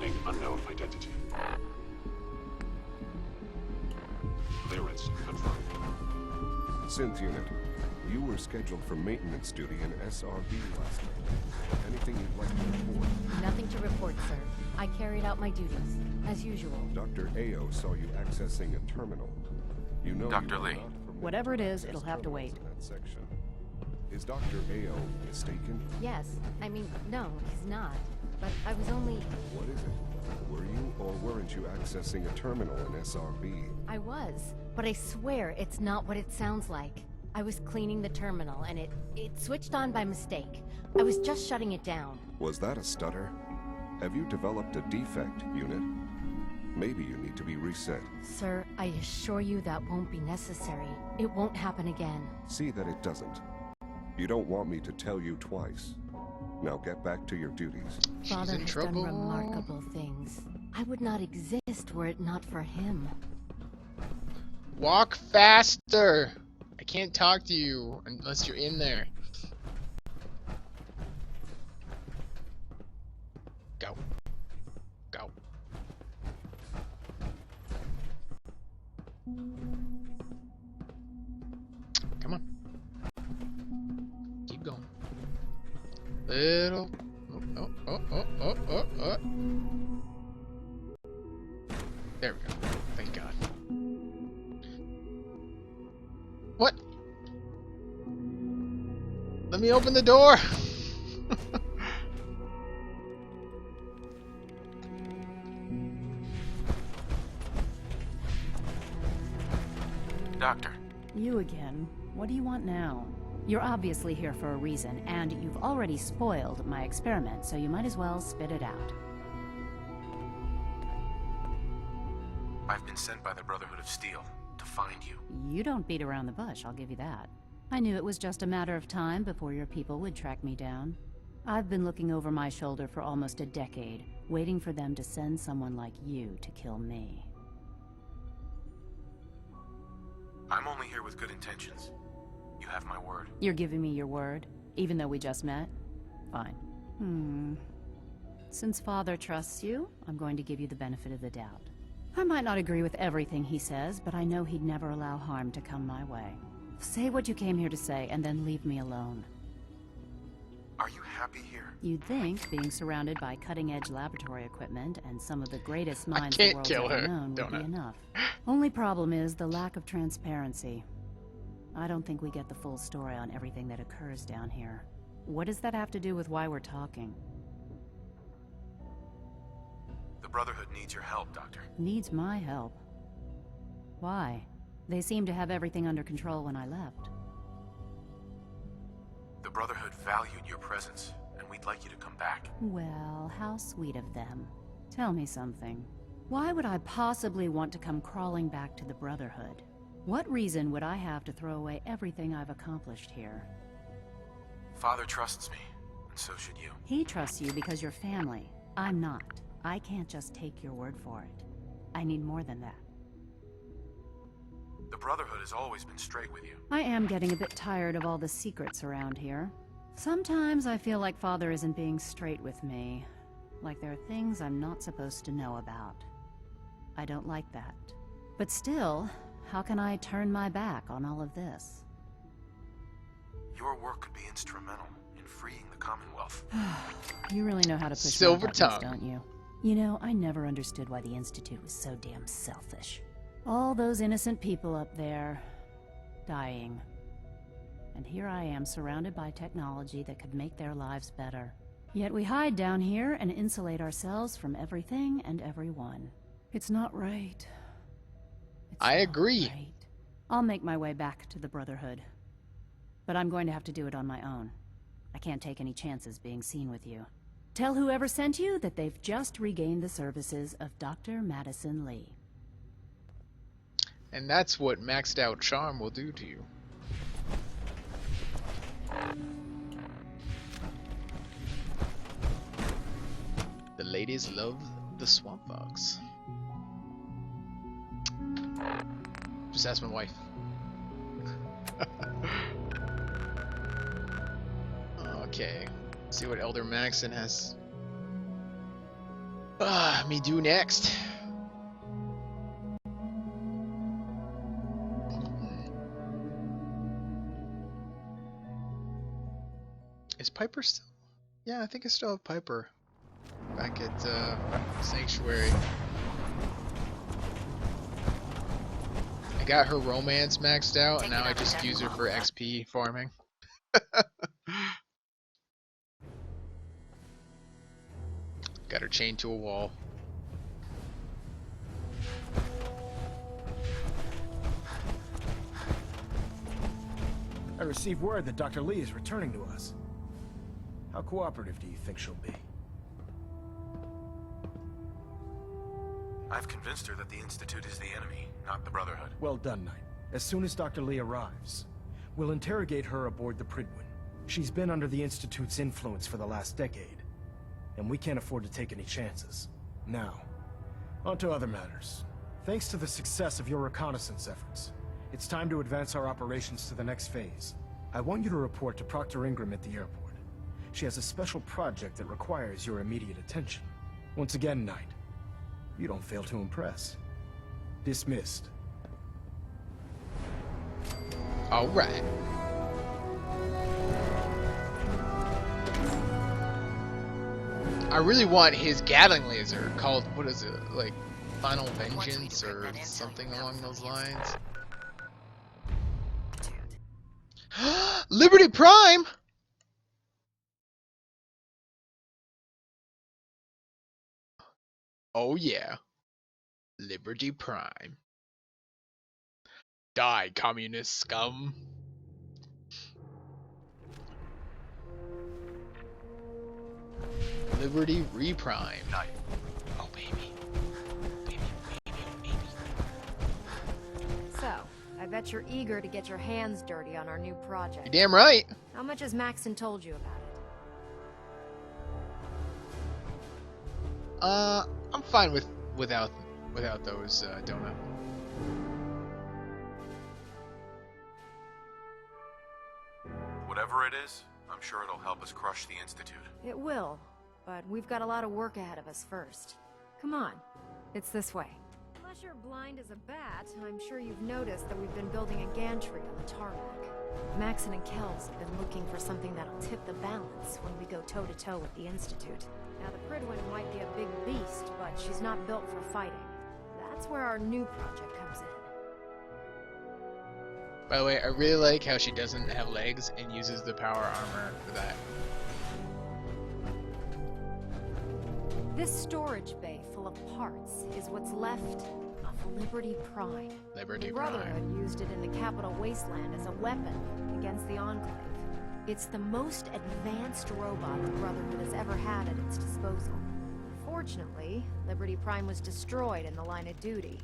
Scanning unknown identity. Clearance confirmed. Synth unit, you were scheduled for maintenance duty in SRB last night. Anything you'd like to report? Nothing to report, sir. I carried out my duties, as usual. Dr. A.O. saw you accessing a terminal. You know Dr. you are Lee. not permitted Whatever it to is, access it'll have to terminals wait. in that section. Is Dr. A.O. mistaken? Yes. I mean, no, he's not. But I was only... What is it? Were you or weren't you accessing a terminal in SRB? I was. But I swear it's not what it sounds like. I was cleaning the terminal, and it switched on by mistake. I was just shutting it down. Was that a stutter? Have you developed a defect, unit? Maybe you need to be reset. Sir, I assure you that won't be necessary. It won't happen again. See that it doesn't. You don't want me to tell you twice. Now get back to your duties. Father in has trouble. done remarkable things. I would not exist were it not for him. Walk faster! I can't talk to you unless you're in there. Go. Go. Come on. Keep going. Little. Oh. There we go. Thank God. What? Let me open the door. Doctor, You again. What do you want now? You're obviously here for a reason, and you've already spoiled my experiment, so you might as well spit it out. I've been sent by the Brotherhood of Steel to find you. You don't beat around the bush, I'll give you that. I knew it was just a matter of time before your people would track me down. I've been looking over my shoulder for almost a decade, waiting for them to send someone like you to kill me. I'm only here with good intentions. You have my word. You're giving me your word, even though we just met? Fine. Since Father trusts you, I'm going to give you the benefit of the doubt. I might not agree with everything he says, but I know he'd never allow harm to come my way. Say what you came here to say, and then leave me alone. Are you happy here? You'd think being surrounded by cutting-edge laboratory equipment and some of the greatest I minds the can't world's kill ever her, known would don't be I? enough. Only problem is the lack of transparency. I don't think we get the full story on everything that occurs down here. What does that have to do with why we're talking? The Brotherhood needs your help, Doctor. Needs my help. Why? They seemed to have everything under control when I left. The Brotherhood valued your presence, and we'd like you to come back. Well, how sweet of them. Tell me something. Why would I possibly want to come crawling back to the Brotherhood? What reason would I have to throw away everything I've accomplished here? Father trusts me, and so should you. He trusts you because you're family. I'm not. I can't just take your word for it. I need more than that. The Brotherhood has always been straight with you. I am getting a bit tired of all the secrets around here. Sometimes I feel like Father isn't being straight with me. Like there are things I'm not supposed to know about. I don't like that. But still, how can I turn my back on all of this? Your work could be instrumental in freeing the Commonwealth. You really know how to push Silver my buttons, tongue. don't you? You know, I never understood why the Institute was so damn selfish. All those innocent people up there, dying. And here I am surrounded by technology that could make their lives better. Yet we hide down here and insulate ourselves from everything and everyone. It's not right. It's I not agree. right. I'll make my way back to the Brotherhood. But I'm going to have to do it on my own. I can't take any chances being seen with you. Tell whoever sent you that they've just regained the services of Dr. Madison Lee. And that's what maxed out charm will do to you. The ladies love the Swampfox. Just ask my wife. Okay. See what Elder Maxon has. Me do next. Is Piper still? Yeah, I think I still have Piper back at Sanctuary. I got her romance maxed out, and now I just use her for XP farming. Got her chained to a wall. I received word that Dr. Lee is returning to us. How cooperative do you think she'll be? I've convinced her that the Institute is the enemy, not the Brotherhood. Well done, Knight. As soon as Dr. Lee arrives, we'll interrogate her aboard the Pridwin. She's been under the Institute's influence for the last decade, and we can't afford to take any chances. Now, on to other matters. Thanks to the success of your reconnaissance efforts, it's time to advance our operations to the next phase. I want you to report to Proctor Ingram at the airport. She has a special project that requires your immediate attention. Once again, Knight, you don't fail to impress. Dismissed. All right. I really want his Gatling laser called, what is it, like Final Vengeance or something along those lines. Liberty Prime! Oh yeah. Liberty Prime. Die, communist scum. Liberty Reprime. Oh baby. Baby. So, I bet you're eager to get your hands dirty on our new project. You're damn right. How much has Maxon told you about it? I'm fine without those, donut. Whatever it is, I'm sure it'll help us crush the Institute. It will, but we've got a lot of work ahead of us first. Come on, it's this way. Unless you're blind as a bat, I'm sure you've noticed that we've been building a gantry on the tarmac. Maxon and Kells have been looking for something that'll tip the balance when we go toe-to-toe with the Institute. Now, the Pridwin might be a big beast, but she's not built for fighting. That's where our new project comes in. By the way, I really like how she doesn't have legs and uses the power armor for that. This storage bay full of parts is what's left of Liberty Prime. Liberty The Prime. Brotherhood used it in the capital Wasteland as a weapon against the Enclave. It's the most advanced robot the Brotherhood has ever had at its disposal. Unfortunately, Liberty Prime was destroyed in the line of duty.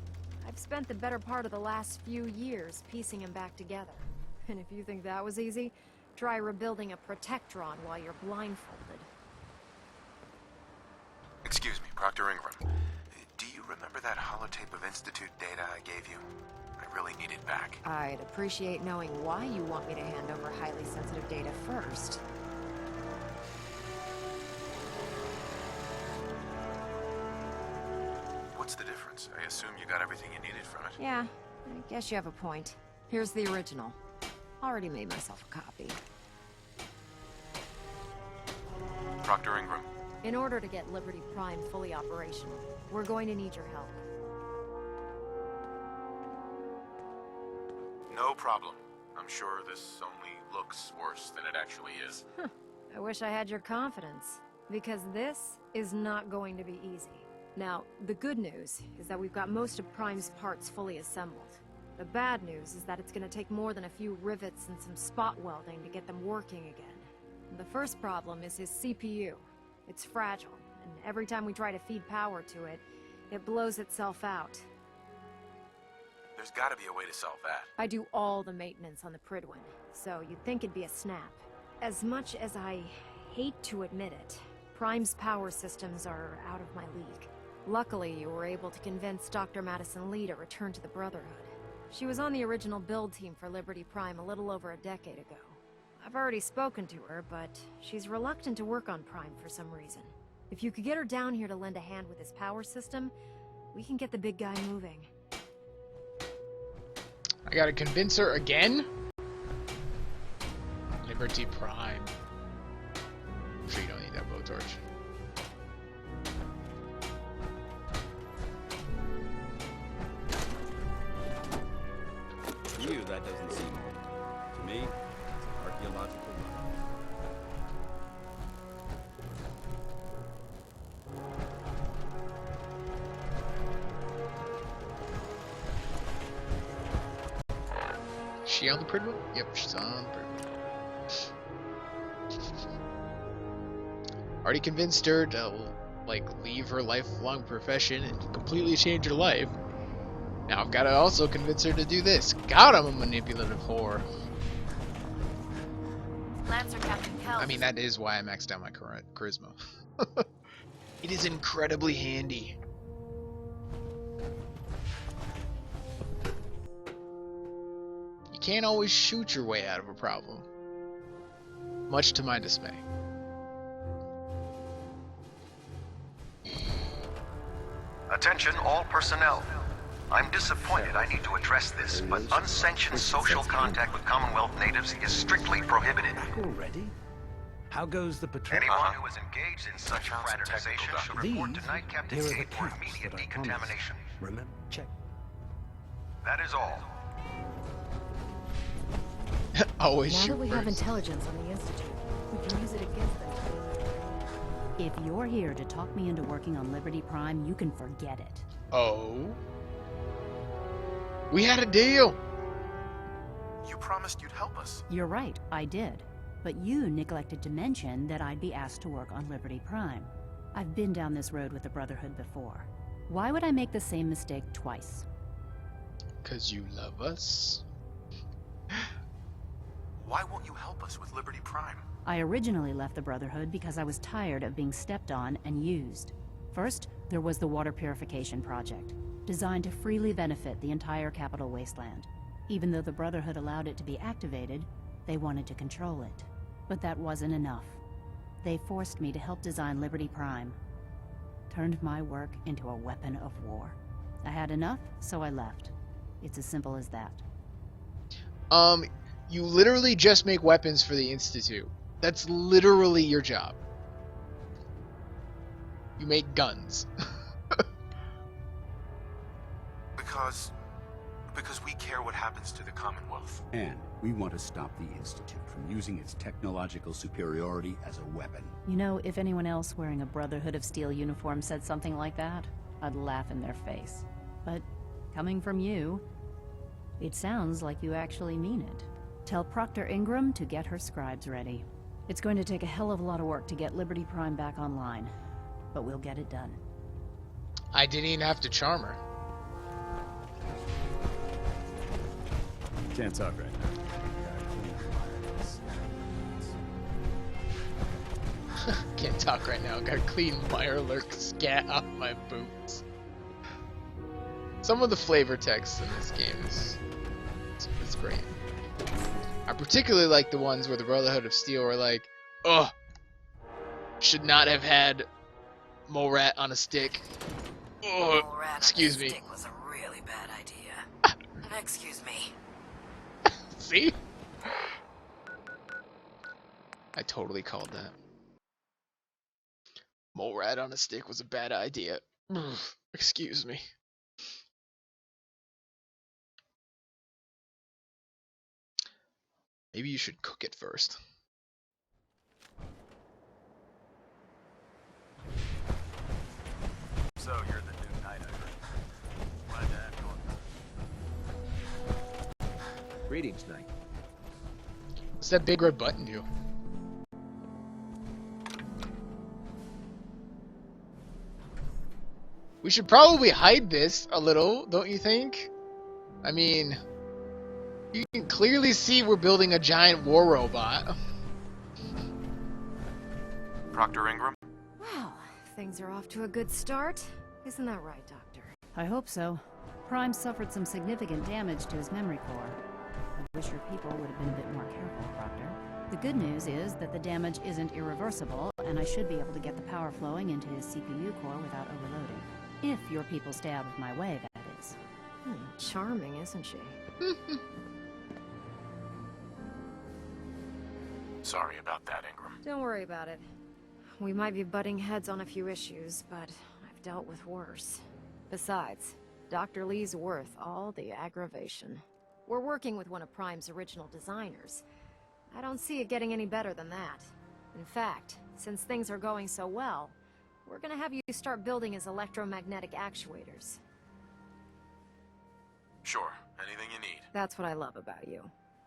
I've spent the better part of the last few years piecing him back together. And if you think that was easy, try rebuilding a Protectron while you're blindfolded. Excuse me, Proctor Ingram. Do you remember that holotape of Institute data I gave you? I really need it back. I'd appreciate knowing why you want me to hand over highly sensitive data first. What's the difference? I assume you got everything you needed from it. Yeah, I guess you have a point. Here's the original. Already made myself a copy. Proctor Ingram. In order to get Liberty Prime fully operational, we're going to need your help. No problem. I'm sure this only looks worse than it actually is. I wish I had your confidence, because this is not going to be easy. Now, the good news is that we've got most of Prime's parts fully assembled. The bad news is that it's going to take more than a few rivets and some spot welding to get them working again. The first problem is his CPU. It's fragile, and every time we try to feed power to it, it blows itself out. There's gotta be a way to solve that. I do all the maintenance on the Pridwin, so you'd think it'd be a snap. As much as I hate to admit it, Prime's power systems are out of my league. Luckily, you were able to convince Dr. Madison Lee to return to the Brotherhood. She was on the original build team for Liberty Prime a little over a decade ago. I've already spoken to her, but she's reluctant to work on Prime for some reason. If you could get her down here to lend a hand with this power system, we can get the big guy moving. I gotta convince her again? Liberty Prime. I'm sure you don't need that blowtorch. To you, that doesn't seem old. To me, it's an archaeological mine. Is she on the Pridwood? Yep, she's on the Pridwood. Already convinced her to, like, leave her lifelong profession and completely change her life. Now I've got to also convince her to do this. God, I'm a manipulative whore. Lancer Captain Cal. I mean, that is why I maxed out my current charisma. It is incredibly handy. You can't always shoot your way out of a problem. Much to my dismay. Attention all personnel. I'm disappointed I need to address this, but unsanctioned social contact with Commonwealth natives is strictly prohibited. Already? How goes the patrol? Anyone who is engaged in such fraternization should report to Night Captain Here are the Cade for caps immediate that I decontamination. promised. Remember? Check. That is all. Always Now shoot that we have first. intelligence on the Institute, we can use it against them. If you're here to talk me into working on Liberty Prime, you can forget it. Oh? We had a deal! You promised you'd help us. You're right, I did. But you neglected to mention that I'd be asked to work on Liberty Prime. I've been down this road with the Brotherhood before. Why would I make the same mistake twice? 'Cause you love us? Why won't you help us with Liberty Prime? I originally left the Brotherhood because I was tired of being stepped on and used. First, there was the water purification project, designed to freely benefit the entire capital Wasteland. Even though the Brotherhood allowed it to be activated, they wanted to control it. But that wasn't enough. They forced me to help design Liberty Prime. Turned my work into a weapon of war. I had enough, so I left. It's as simple as that. You literally just make weapons for the Institute. That's literally your job. You make guns. Because we care what happens to the Commonwealth. And we want to stop the Institute from using its technological superiority as a weapon. You know, if anyone else wearing a Brotherhood of Steel uniform said something like that, I'd laugh in their face. But coming from you, it sounds like you actually mean it. Tell Proctor Ingram to get her scribes ready. It's going to take a hell of a lot of work to get Liberty Prime back online, but we'll get it done. I didn't even have to charm her. Can't talk right now. Can't talk right now. Got clean Mirelurk scat off my boots. Some of the flavor text in this game is it's great. I particularly like the ones where the Brotherhood of Steel were like, "Ugh, should not have had mole rat on a stick." Ugh, excuse me. Stick was a really bad idea. Excuse me. See? I totally called that. Mole rat on a stick was a bad idea. Ugh, excuse me. Maybe you should cook it first. So you're the new night Iver. Glad to have you on. Greetings, Knight. What's that big red button do? We should probably hide this a little, don't you think? I mean, you can clearly see we're building a giant war robot. Proctor Ingram? Well, things are off to a good start. Isn't that right, Doctor? I hope so. Prime suffered some significant damage to his memory core. I wish your people would have been a bit more careful, Proctor. The good news is that the damage isn't irreversible, and I should be able to get the power flowing into his CPU core without overloading. If your people stay out of my way, that is. Charming, isn't she? Sorry about that, Ingram. Don't worry about it. We might be butting heads on a few issues, but I've dealt with worse. Besides, Dr. Lee's worth all the aggravation. We're working with one of Prime's original designers. I don't see it getting any better than that. In fact, since things are going so well, we're gonna have you start building his electromagnetic actuators. Sure, anything you need. That's what I love about you.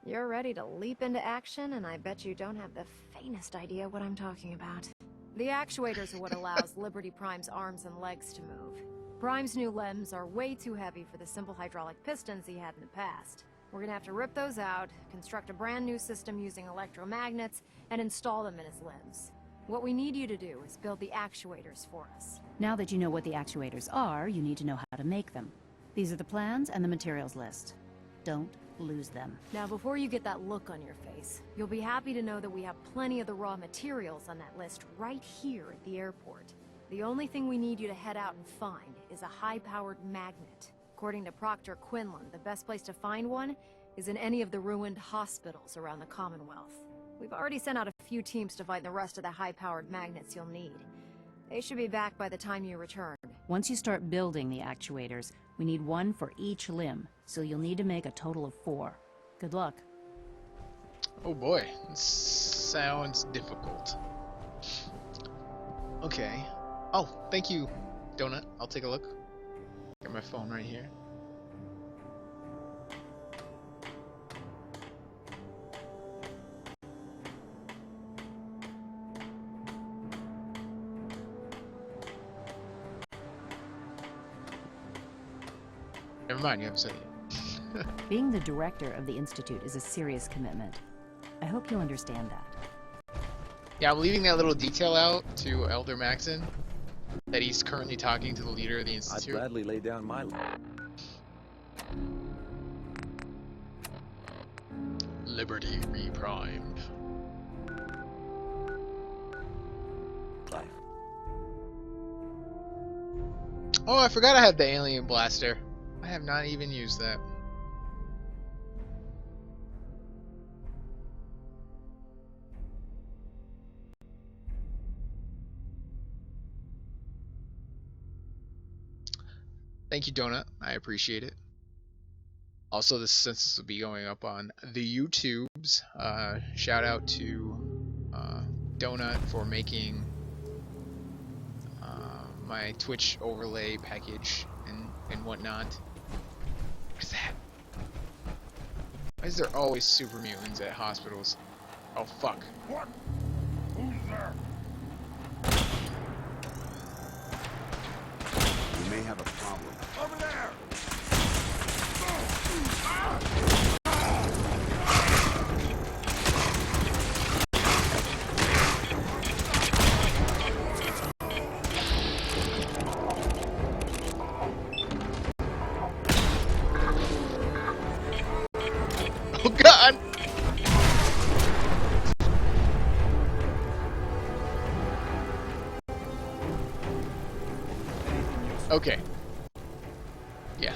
You're ready to leap into action, and I bet you don't have the faintest idea what I'm talking about. The actuators are what allows Liberty Prime's arms and legs to move. Prime's new limbs are way too heavy for the simple hydraulic pistons he had in the past. We're gonna have to rip those out, construct a brand new system using electromagnets, and install them in his limbs. What we need you to do is build the actuators for us. Now that you know what the actuators are, you need to know how to make them. These are the plans and the materials list. Don't lose them. Now, before you get that look on your face, you'll be happy to know that we have plenty of the raw materials on that list right here at the airport. The only thing we need you to head out and find is a high-powered magnet. According to Proctor Quinlan, the best place to find one is in any of the ruined hospitals around the Commonwealth. We've already sent out a few teams to find the rest of the high-powered magnets you'll need. They should be back by the time you return. Once you start building the actuators, we need one for each limb, so you'll need to make a total of 4. Good luck. Oh boy, this sounds difficult. Okay. Oh, thank you, Donut. I'll take a look. Got my phone right here. Never mind, you haven't said it yet. Being the director of the Institute is a serious commitment. I hope you understand that. Yeah, I'm leaving that little detail out to Elder Maxon, that he's currently talking to the leader of the Institute. I'd gladly lay down my life. Liberty reprimed. Oh, I forgot I had the alien blaster. I have not even used that. Thank you, Donut. I appreciate it. Also, this census will be going up on the YouTubes. Shout out to Donut for making my Twitch overlay package and whatnot. What is that? Why is there always super mutants at hospitals? Oh fuck. What? Who's there? We may have a problem. Over there! Oh god! Okay. Yeah.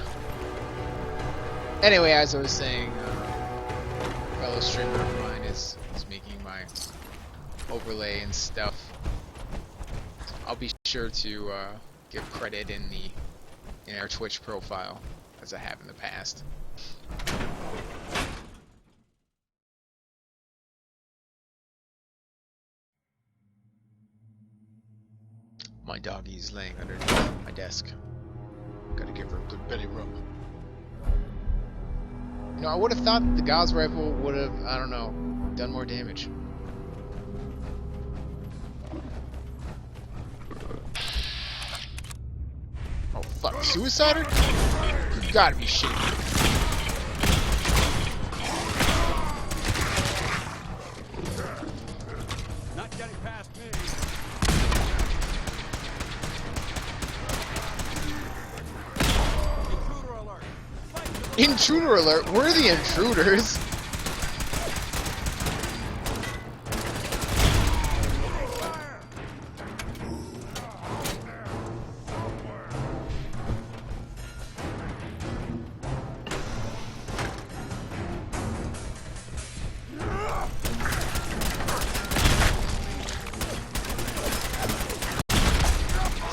Anyway, as I was saying, fellow streamer of mine is making my overlay and stuff. I'll be sure to give credit in our Twitch profile, as I have in the past. My doggy's laying underneath my desk. Gotta give her a good belly rub. You know, I would have thought the Gauss rifle would have, I don't know, done more damage. Oh fuck, suicider? You gotta be shitting me. Not getting past me. Intruder alert! We're the intruders!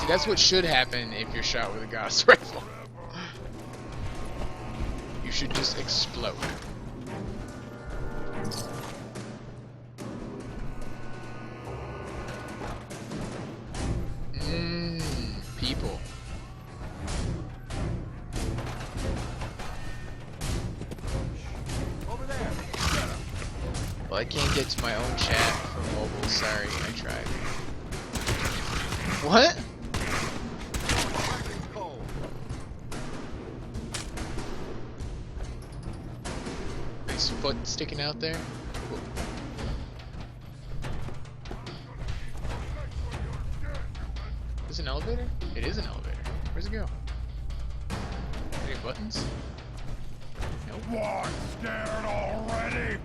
See, that's what should happen if you're shot with a Gauss rifle. You should just explode. People. Over there. Well, I can't get to my own chat from mobile. Sorry, I tried. What? His foot sticking out there. Cool. Is it an elevator? It is an elevator. Where's it go? Any buttons? Nope. What? Scared already?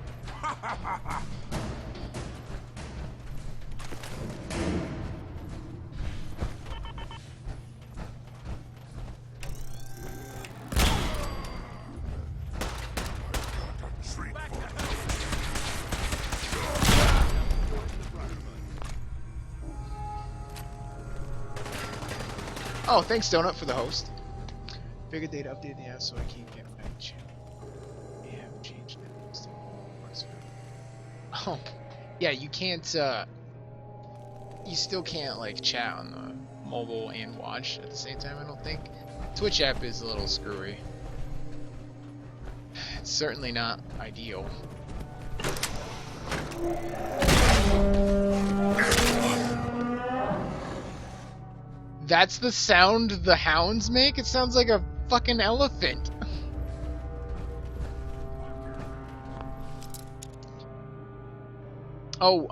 Oh, thanks Donut for the host. Figured they'd update the app so I can't get my channel. They have changed it. Oh, yeah, you can't, you still can't, like, chat on the mobile and watch at the same time, I don't think. Twitch app is a little screwy. It's certainly not ideal. That's the sound the hounds make? It sounds like a fucking elephant. Oh,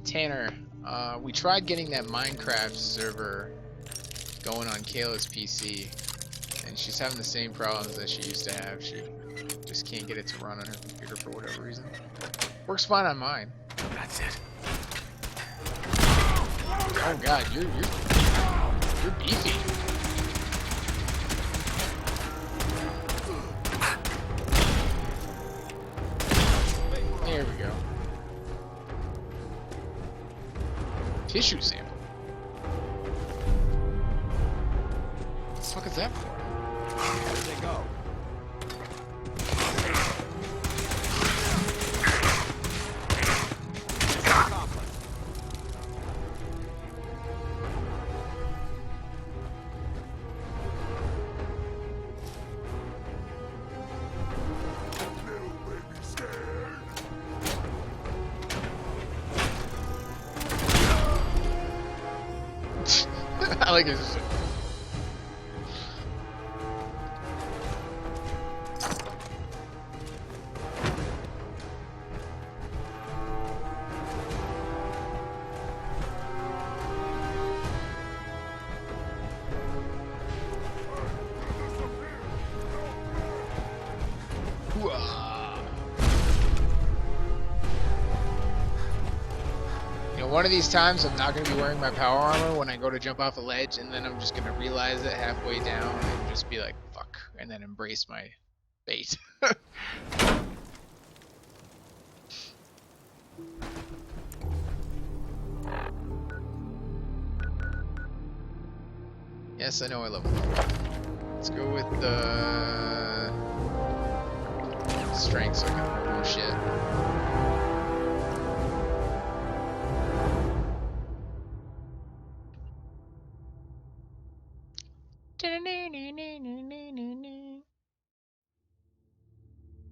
Tanner, we tried getting that Minecraft server going on Kayla's PC, and she's having the same problems that she used to have. She just can't get it to run on her computer for whatever reason. Works fine on mine. That's it. Oh god, you're beefy. There we go. Tissue sample. What the fuck is that for? Where did they go? I like this. One of these times I'm not going to be wearing my power armor when I go to jump off a ledge, and then I'm just going to realize it halfway down and just be like, fuck, and then embrace my fate. Yes, I know I love it. Let's go with the strength so I can roll more shit.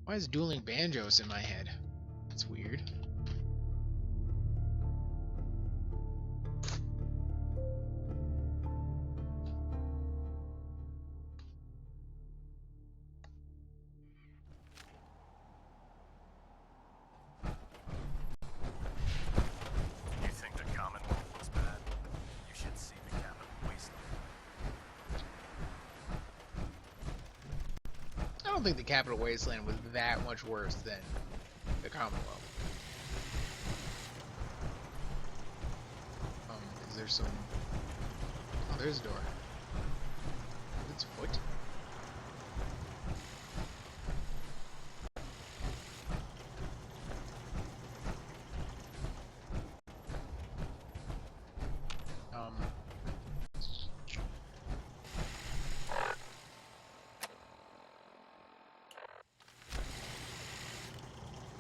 Why is dueling banjos in my head? That's weird. You think the Commonwealth was bad? You should see the capital Wasteland. I don't think the capital Wasteland was that much worse than the Commonwealth. Is there some... Oh, there's a door. It's foot.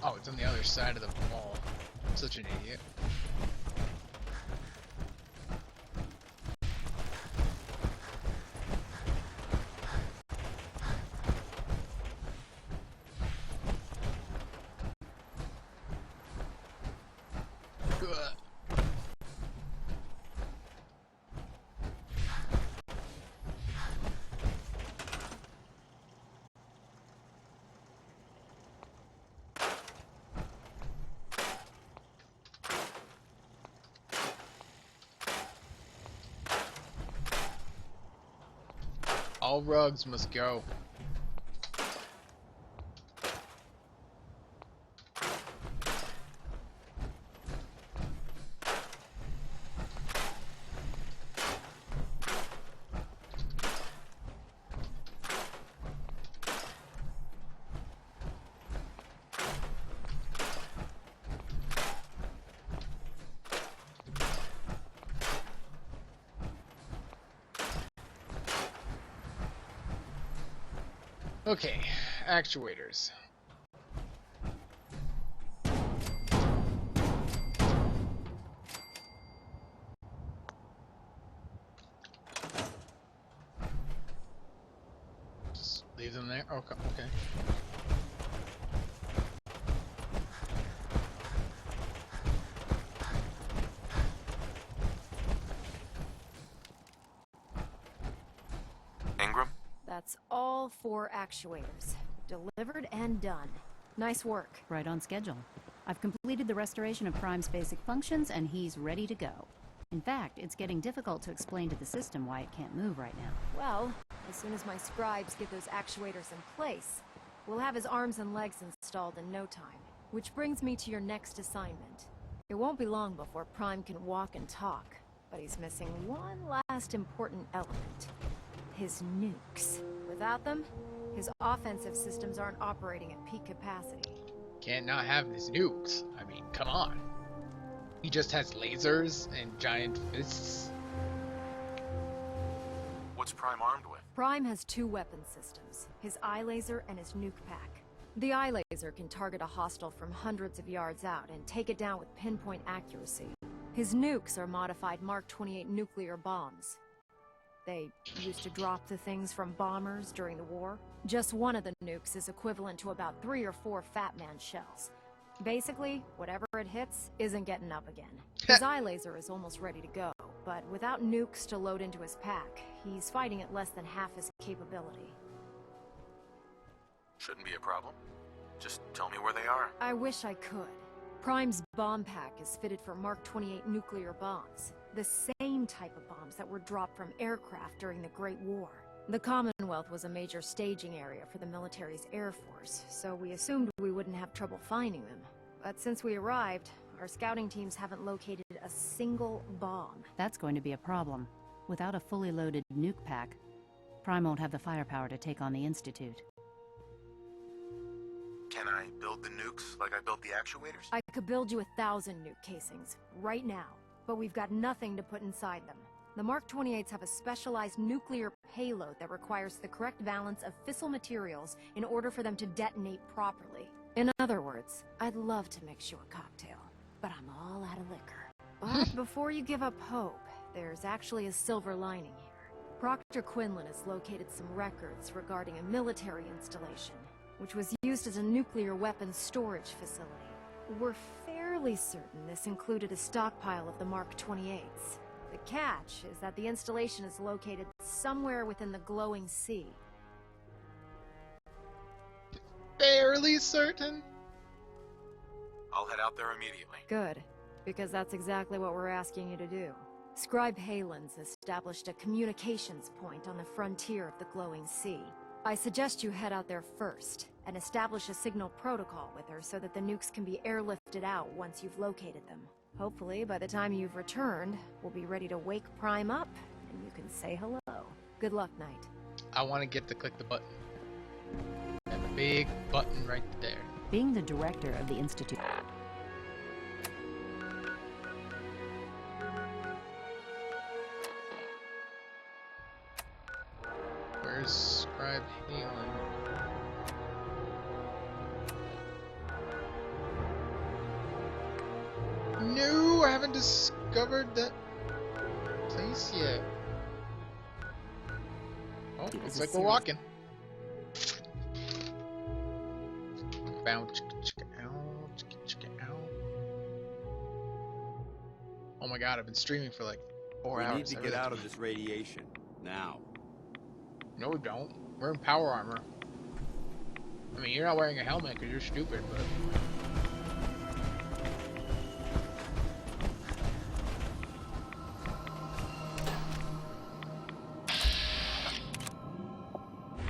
Oh, it's on the other side of the wall. I'm such an idiot. Ugh. All rugs must go. Okay, actuators. Just leave them there. Okay. Okay. Ingram? That's all 4 actuators. Delivered and done. Nice work. Right on schedule. I've completed the restoration of Prime's basic functions, and he's ready to go. In fact, it's getting difficult to explain to the system why it can't move right now. Well, as soon as my scribes get those actuators in place, we'll have his arms and legs installed in no time. Which brings me to your next assignment. It won't be long before Prime can walk and talk, but he's missing one last important element. His nukes. Without them, his offensive systems aren't operating at peak capacity. Can't not have his nukes. I mean, come on. He just has lasers and giant fists. What's Prime armed with? Prime has 2 weapon systems, his eye laser and his nuke pack. The eye laser can target a hostile from hundreds of yards out and take it down with pinpoint accuracy. His nukes are modified Mark 28 nuclear bombs. They used to drop the things from bombers during the war. Just one of the nukes is equivalent to about 3 or 4 Fat Man shells. Basically, whatever it hits isn't getting up again. His eye laser is almost ready to go, but without nukes to load into his pack, he's fighting at less than half his capability. Shouldn't be a problem. Just tell me where they are. I wish I could. Prime's bomb pack is fitted for Mark 28 nuclear bombs. The same type of bombs that were dropped from aircraft during the Great War. The Commonwealth was a major staging area for the military's air force, so we assumed we wouldn't have trouble finding them. But since we arrived, our scouting teams haven't located a single bomb. That's going to be a problem. Without a fully loaded nuke pack, Prime won't have the firepower to take on the Institute. Can I build the nukes like I built the actuators? I could build you 1,000 nuke casings, right now. But we've got nothing to put inside them. The Mark 28s have a specialized nuclear payload that requires the correct balance of fissile materials in order for them to detonate properly. In other words, I'd love to mix you a cocktail, but I'm all out of liquor. But before you give up hope, there's actually a silver lining here. Proctor Quinlan has located some records regarding a military installation, which was used as a nuclear weapons storage facility. We're fairly certain this included a stockpile of the Mark 28s. The catch is that the installation is located somewhere within the glowing sea. Fairly certain? I'll head out there immediately. Good, because that's exactly what we're asking you to do. Scribe Halen's established a communications point on the frontier of the glowing sea. I suggest you head out there first, and establish a signal protocol with her so that the nukes can be airlifted out once you've located them. Hopefully, by the time you've returned, we'll be ready to wake Prime up, and you can say hello. Good luck, Knight. I want to get to click the button. That big button right there. Being the director of the Institute... Where's Scribe Halen? No, I haven't discovered that place yet. Oh, looks like we're walking. Bounce, oh my god, I've been streaming for like 4 hours. We need to get out of this radiation now. No, we don't. We're in power armor. I mean, you're not wearing a helmet because you're stupid, but...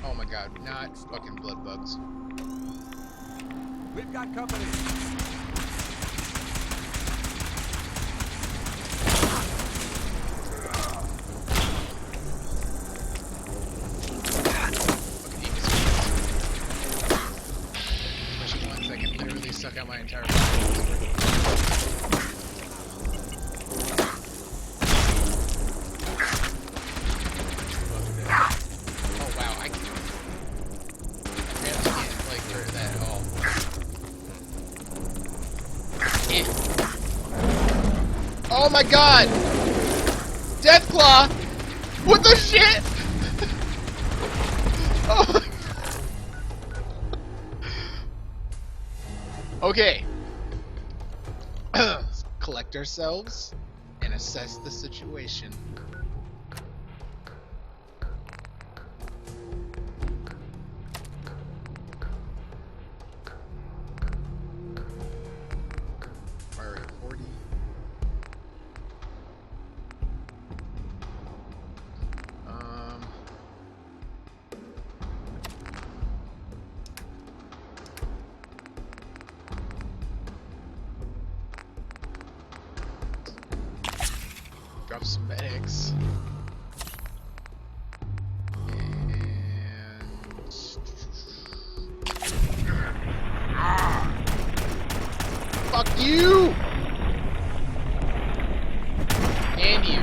Oh my god, not fucking blood bugs. We've got company. Suck out my entire body. Oh wow, I can't like hurt that at all. Yeah. Oh my god! Deathclaw! What the shit? Oh my... Okay. Let's collect ourselves and assess the situation. Fire at 40. Drop some medics. And... Fuck you! And you.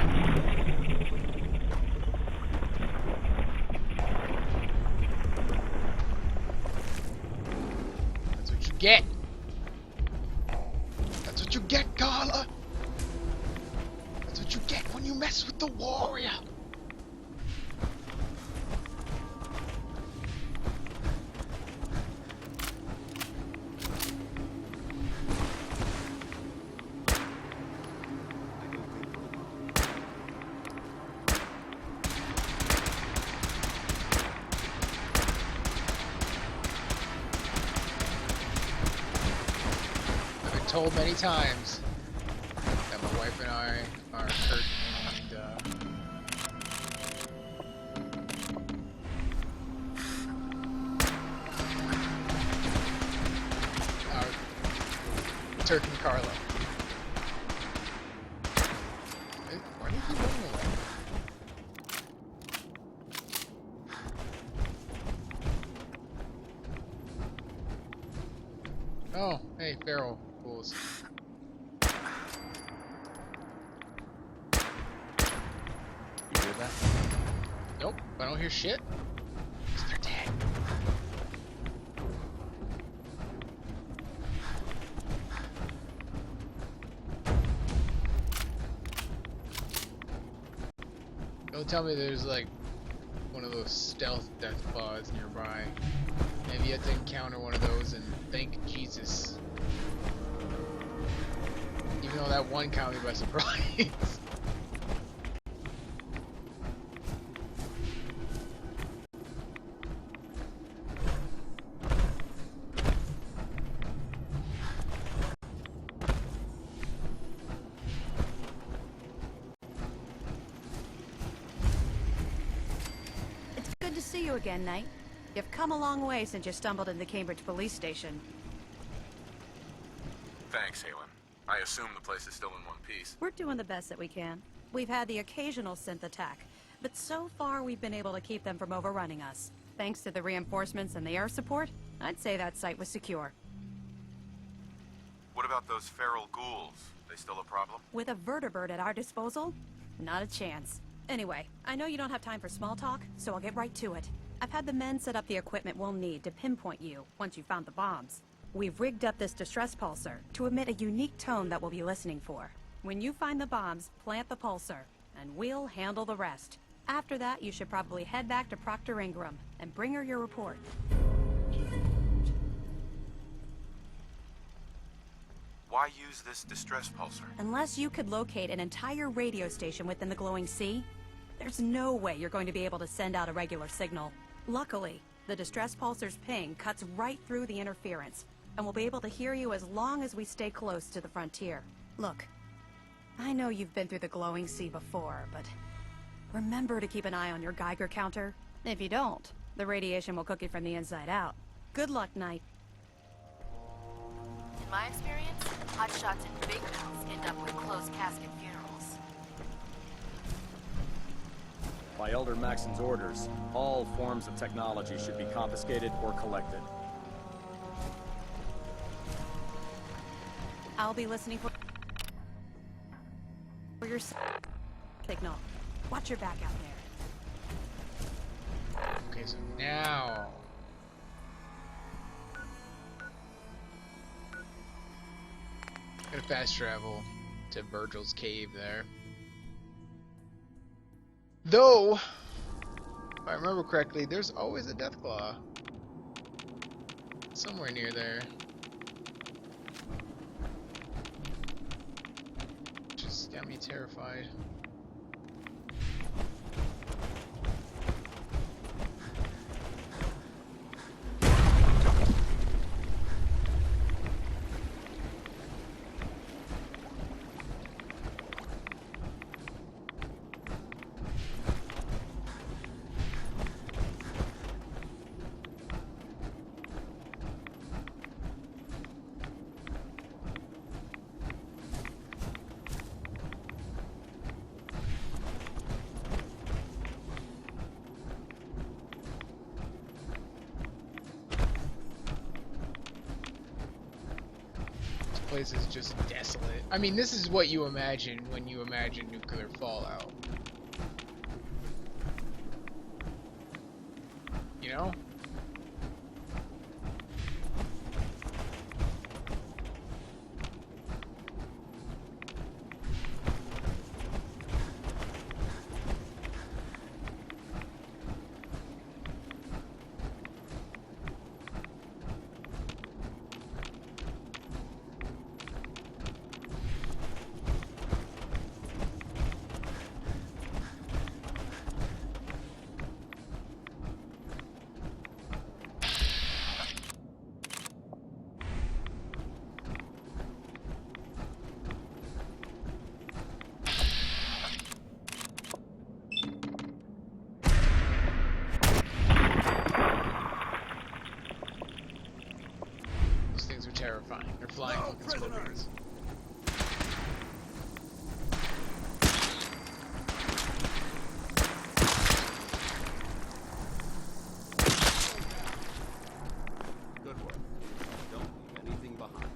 That's what you get. That's what you get, Carla. That's what you get when you mess with the warrior. I've been told many times that my wife and I are hurt and Turk and Carla. Why do you keep running away? Oh, hey, feral fools. You hear that? Nope, I don't hear shit. 'Cause they're dead. Don't tell me there's like one of those stealth death claws nearby. Maybe you have to encounter one of those and thank Jesus. Even though that one caught me by surprise. Good to see you again, Knight. You've come a long way since you stumbled in the Cambridge police station. Thanks, Halen. I assume the place is still in one piece. We're doing the best that we can. We've had the occasional synth attack, but so far we've been able to keep them from overrunning us. Thanks to the reinforcements and the air support, I'd say that site was secure. What about those feral ghouls? They still a problem? With a vertibird at our disposal? Not a chance. Anyway, I know you don't have time for small talk, so I'll get right to it. I've had the men set up the equipment we'll need to pinpoint you once you've found the bombs. We've rigged up this distress pulsar to emit a unique tone that we'll be listening for. When you find the bombs, plant the pulsar, and we'll handle the rest. After that, you should probably head back to Proctor Ingram and bring her your report. Why use this distress pulsar? Unless you could locate an entire radio station within the glowing sea, there's no way you're going to be able to send out a regular signal. Luckily, the distress pulsar's ping cuts right through the interference, and we'll be able to hear you as long as we stay close to the frontier. Look, I know you've been through the glowing sea before, but remember to keep an eye on your Geiger counter. If you don't, the radiation will cook you from the inside out. Good luck, Knight. In my experience, hotshots and big mouths end up with closed casket funerals. By Elder Maxon's orders, all forms of technology should be confiscated or collected. I'll be listening for your signal. Watch your back out there. Okay, so now... Gotta fast travel to Virgil's cave there. Though, if I remember correctly, there's always a Deathclaw somewhere near there. Just got me terrified. Place is just desolate. I mean, this is what you imagine when you imagine nuclear fallout. You know? Terrifying. They're flying fucking scorpions. Good work. Don't leave anything behind.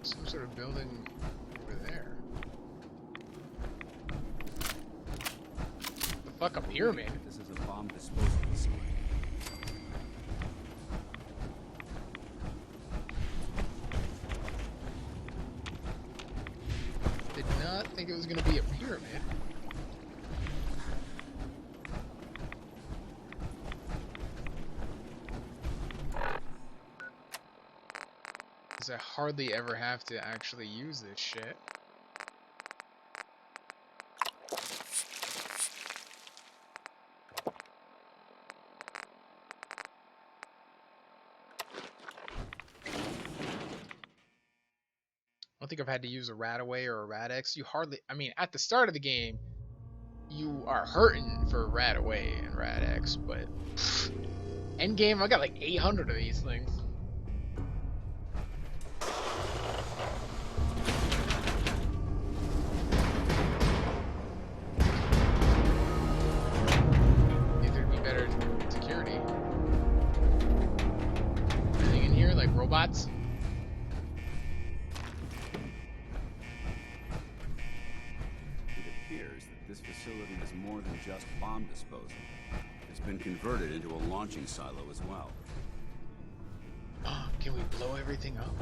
Some sort of building over there. Fuck, a pyramid. This is a bomb disposal scheme. Did not think it was gonna be a pyramid. Because I hardly ever have to actually use this shit. I don't think I've had to use a Radaway or a Rad-X. You hardly, I mean, at the start of the game, you are hurting for Radaway and Rad-X, but end game, I got like 800 of these things. Think there'd be better security. like robots? It appears that this facility is more than just bomb disposal. It's been converted into a launching silo as well. Can we blow everything up?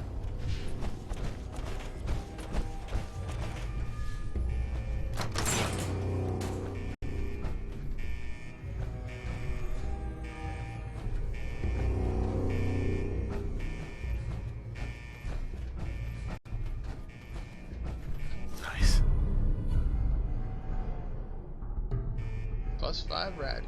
Nice. +5 rad.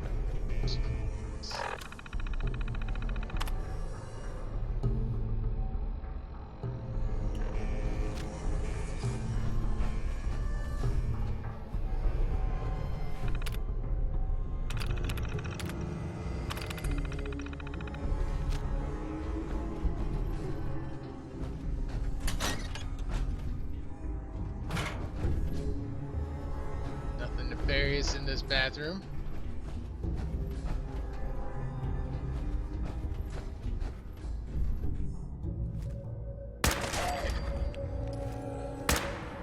Nothing nefarious in this bathroom.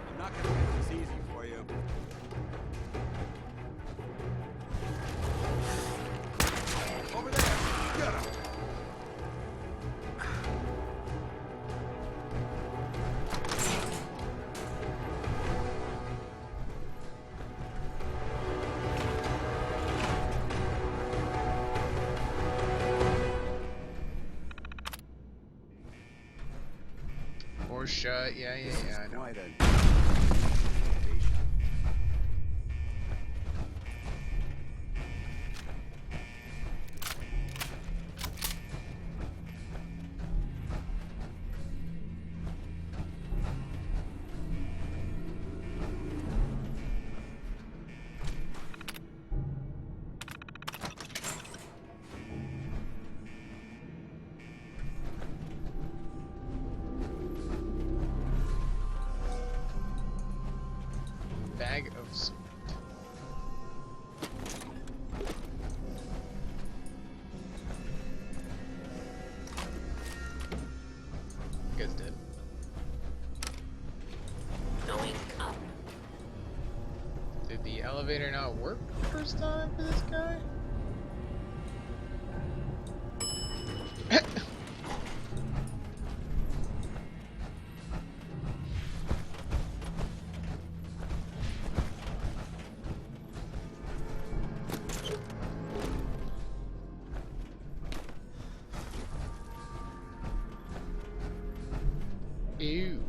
I'm not gonna make this easy for you. Over there! Get him! Or shut. Yeah, I know. Quite a... Bag of sweet. You guys did. Going up. Did the elevator not work the first time for this guy? Ew.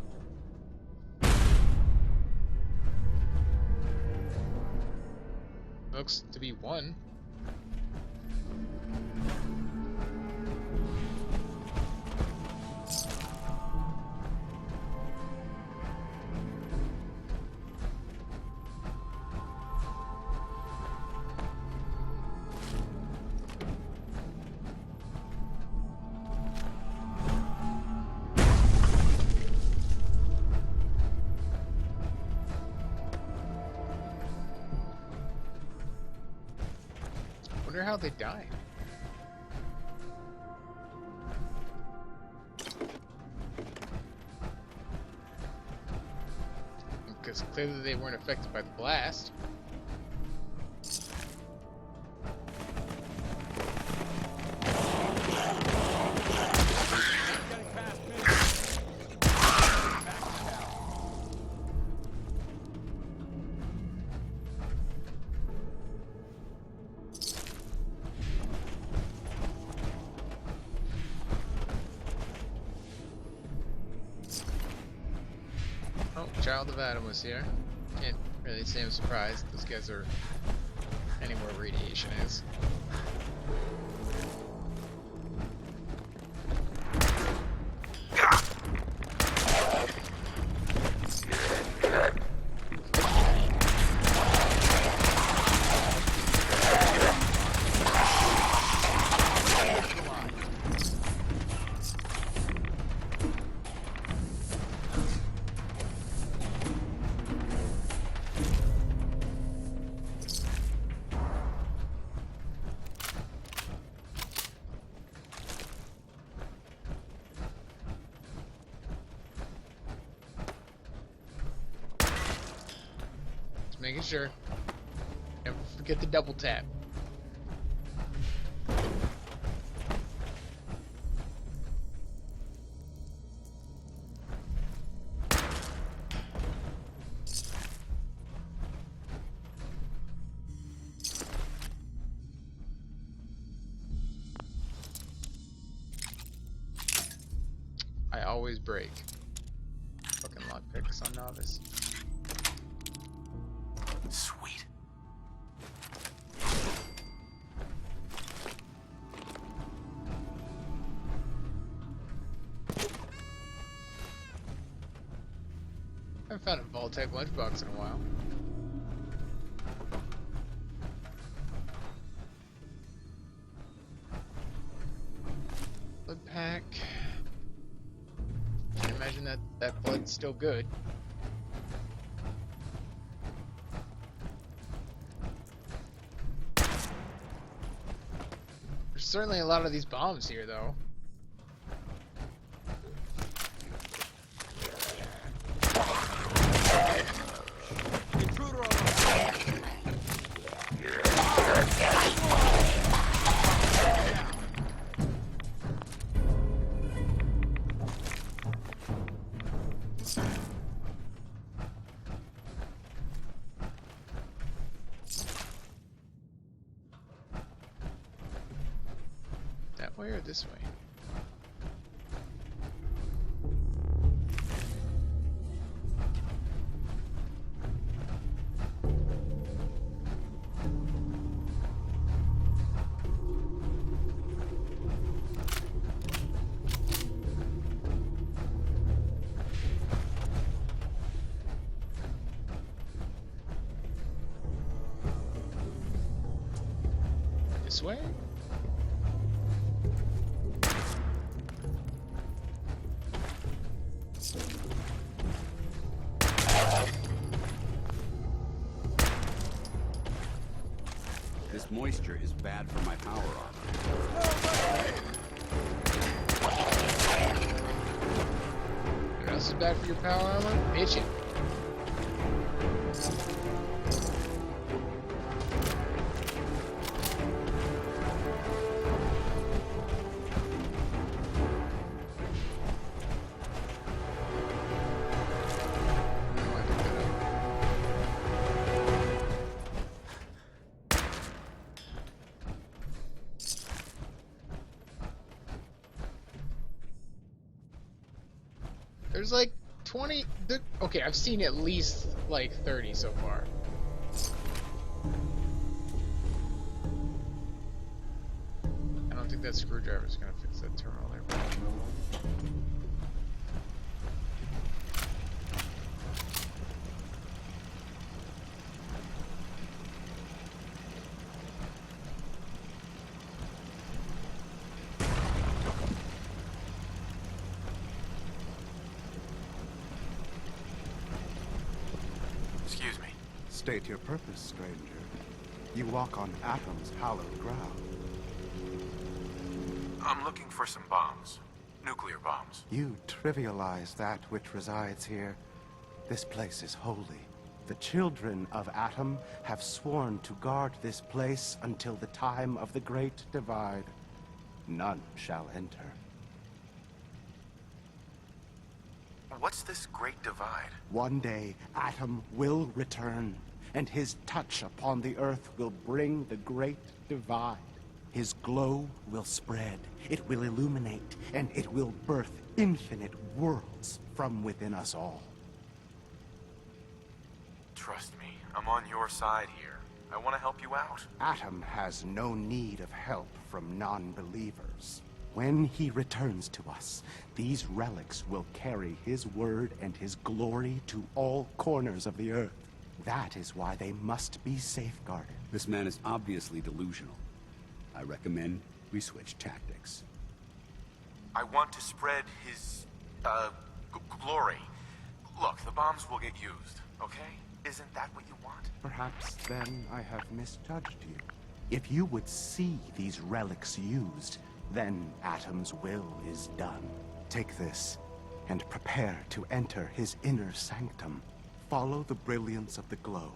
Looks to be one. Wonder how they die. Because clearly they weren't affected by the blast. Oh, Child of Adam was here. Can't really say I'm surprised. Those guys are anywhere radiation is. making sure. Never forget the double tap. I always break. Fucking lockpicks on novice. Sweet. I haven't found a Vault-Tec lunchbox in a while. Blood pack. Can't imagine that blood's still good. There's certainly a lot of these bombs here, though. That way or this way? This way? This moisture is bad for my power armor. What else is bad for your power armor? Itching. There's like 20. Okay, I've seen at least like 30 so far. I don't think that screwdriver's gonna fix that terminal there. Excuse me. State your purpose, stranger. You walk on Atom's hallowed ground. I'm looking for some bombs. Nuclear bombs. You trivialize that which resides here. This place is holy. The children of Atom have sworn to guard this place until the time of the Great Divide. None shall enter. What's this Great Divide? One day, Atom will return, and his touch upon the Earth will bring the Great Divide. His glow will spread, it will illuminate, and it will birth infinite worlds from within us all. Trust me, I'm on your side here. I want to help you out. Atom has no need of help from non-believers. When he returns to us, these relics will carry his word and his glory to all corners of the Earth. That is why they must be safeguarded. This man is obviously delusional. I recommend we switch tactics. I want to spread his, glory. Look, the bombs will get used, okay? Isn't that what you want? Perhaps then I have misjudged you. If you would see these relics used, then Atom's will is done. Take this, and prepare to enter his inner sanctum. Follow the brilliance of the glow.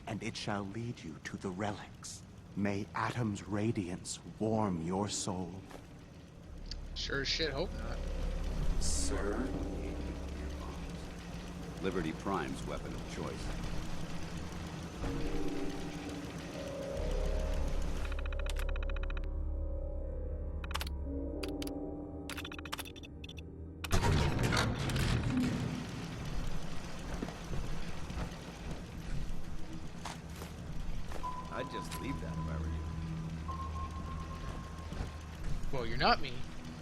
and it shall lead you to the relics. May Atom's radiance warm your soul. Sure as shit hope not. Sir? Liberty Prime's weapon of choice. I'd just leave that if I were you. Well, you're not me.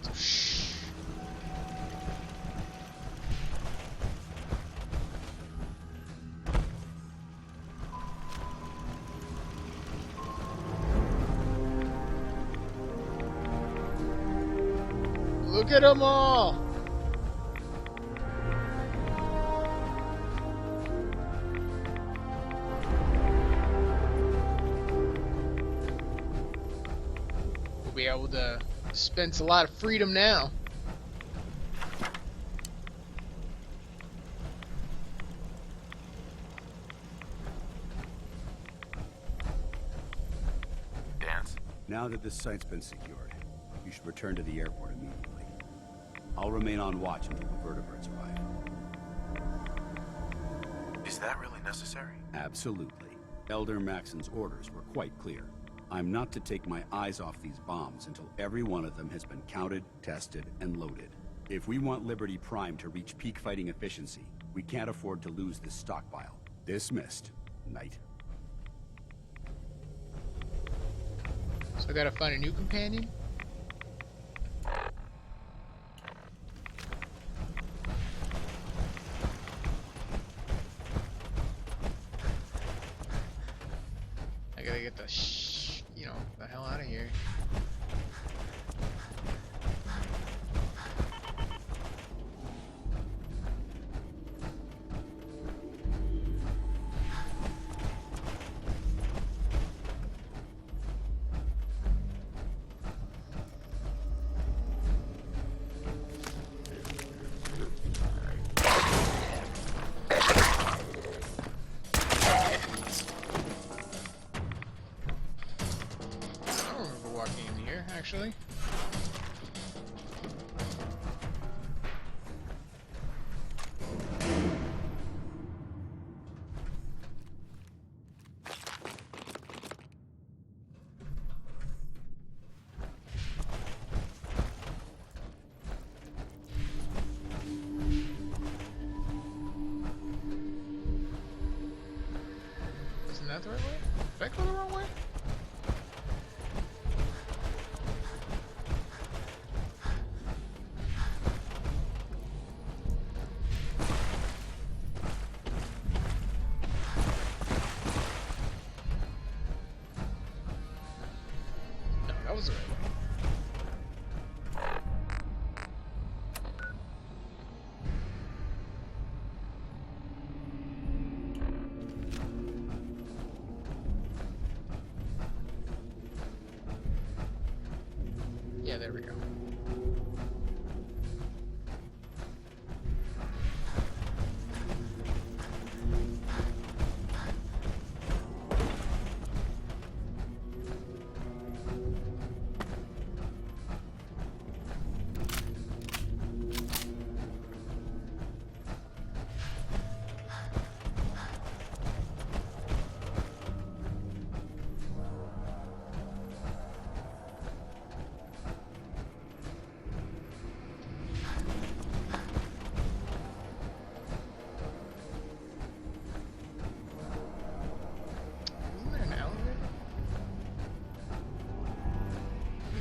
So shh. Look at them all! We'll be able to dispense a lot of freedom now. Dance. Now that this site's been secured, you should return to the airport immediately. I'll remain on watch until the vertebrates arrive. Is that really necessary? Absolutely. Elder Maxon's orders were quite clear. I'm not to take my eyes off these bombs until every one of them has been counted, tested, and loaded. If we want Liberty Prime to reach peak fighting efficiency, we can't afford to lose this stockpile. Dismissed, Knight. So I gotta find a new companion? I gotta get the the hell out of here. Actually. Isn't that the right way? Did I go the wrong way? That was the right way. Yeah, there we go.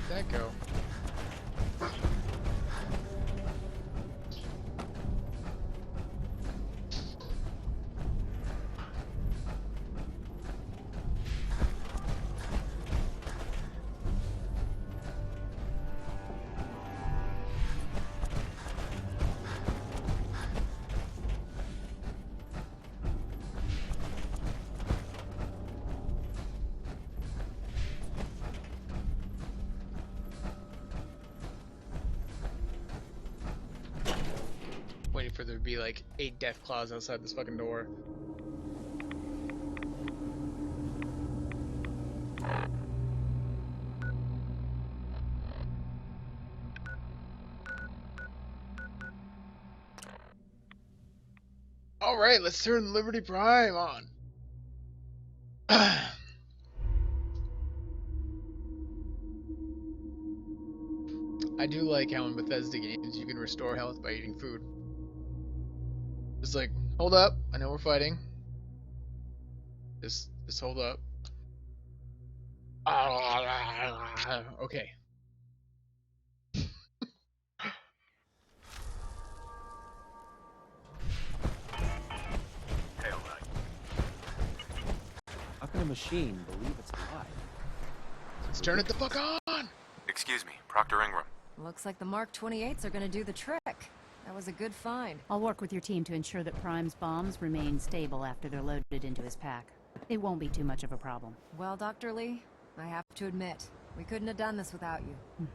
That go? Waiting for there to be like 8 death claws outside this fucking door. Alright, let's turn Liberty Prime on. I do like how in Bethesda games you can restore health by eating food. It's like, hold up, I know we're fighting. Just hold up. Okay. Hail, Knight. How can a machine believe it's alive? Let's turn it the fuck on! Excuse me, Proctor Ingram. Looks like the Mark 28s are gonna do the trick. That was a good find. I'll work with your team to ensure that Prime's bombs remain stable after they're loaded into his pack. It won't be too much of a problem. Well, Dr. Lee, I have to admit, we couldn't have done this without you.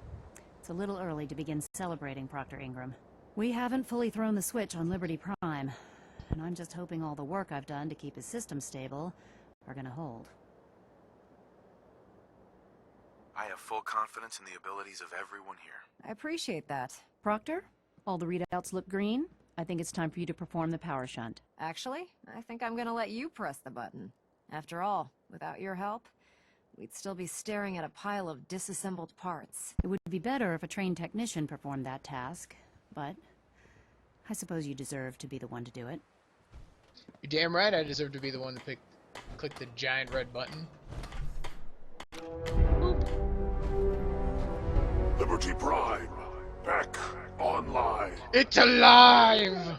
It's a little early to begin celebrating, Proctor Ingram. We haven't fully thrown the switch on Liberty Prime, and I'm just hoping all the work I've done to keep his system stable are gonna hold. I have full confidence in the abilities of everyone here. I appreciate that. Proctor, all the readouts look green. I think it's time for you to perform the power shunt. Actually, I think I'm gonna let you press the button. After all, without your help, we'd still be staring at a pile of disassembled parts. It would be better if a trained technician performed that task, but I suppose you deserve to be the one to do it. You're damn right I deserve to be the one to click the giant red button. Boop. Liberty Prime, back online. It's alive!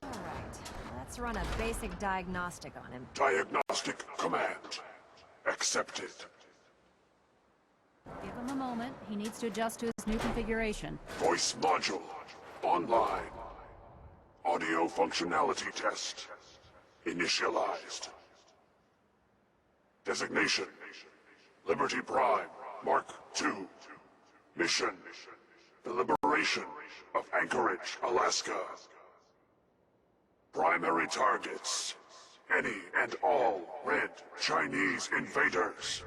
Alright, let's run a basic diagnostic on him. Diagnostic command accepted. Give him a moment. He needs to adjust to his new configuration. Voice module online. Audio functionality test initialized. Designation: Liberty Prime Mark II. Mission: the liberation of Anchorage, Alaska. Primary targets: any and all red Chinese invaders.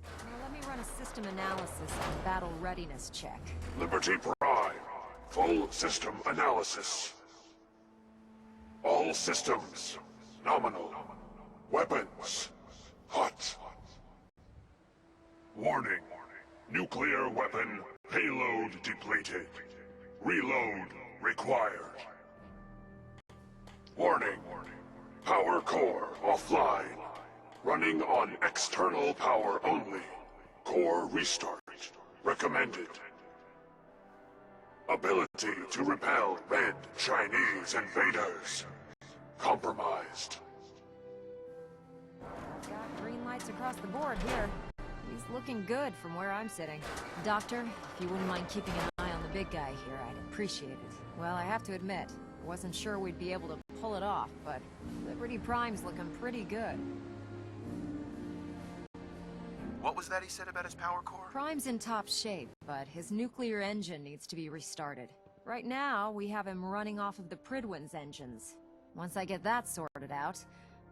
Now let me run a system analysis and battle readiness check. Liberty Prime, full system analysis. All systems nominal. Weapons hot. Warning: nuclear weapon payload depleted. Reload required. Warning: power core offline. Running on external power only. Core restart recommended. Ability to repel red Chinese invaders compromised. Got green lights across the board here. He's looking good from where I'm sitting. Doctor, if you wouldn't mind keeping an eye on the big guy here, I'd appreciate it. Well, I have to admit, wasn't sure we'd be able to pull it off, but Liberty Prime's looking pretty good. What was that he said about his power core? Prime's in top shape, but his nuclear engine needs to be restarted. Right now, we have him running off of the Pridwin's engines. Once I get that sorted out,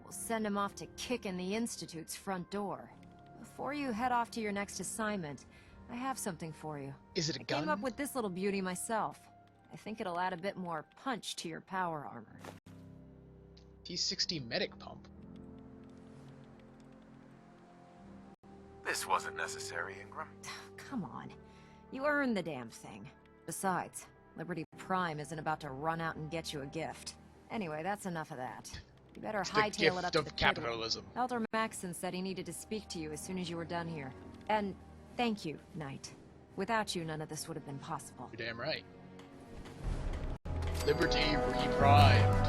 we'll send him off to kick in the Institute's front door. Before you head off to your next assignment, I have something for you. Is it a I gun? came up with this little beauty myself. I think it'll add a bit more punch to your power armor. T60 medic pump. This wasn't necessary, Ingram. Come on. You earned the damn thing. Besides, Liberty Prime isn't about to run out and get you a gift. Anyway, that's enough of that. You better It's the hightail it gift up to of the capitalism. Pridwin. Elder Maxson said he needed to speak to you as soon as you were done here. And thank you, Knight. Without you, none of this would have been possible. You're damn right. Liberty reprimed.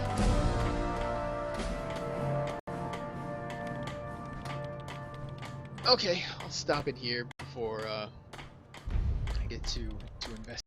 Okay, I'll stop it here before I get to invest.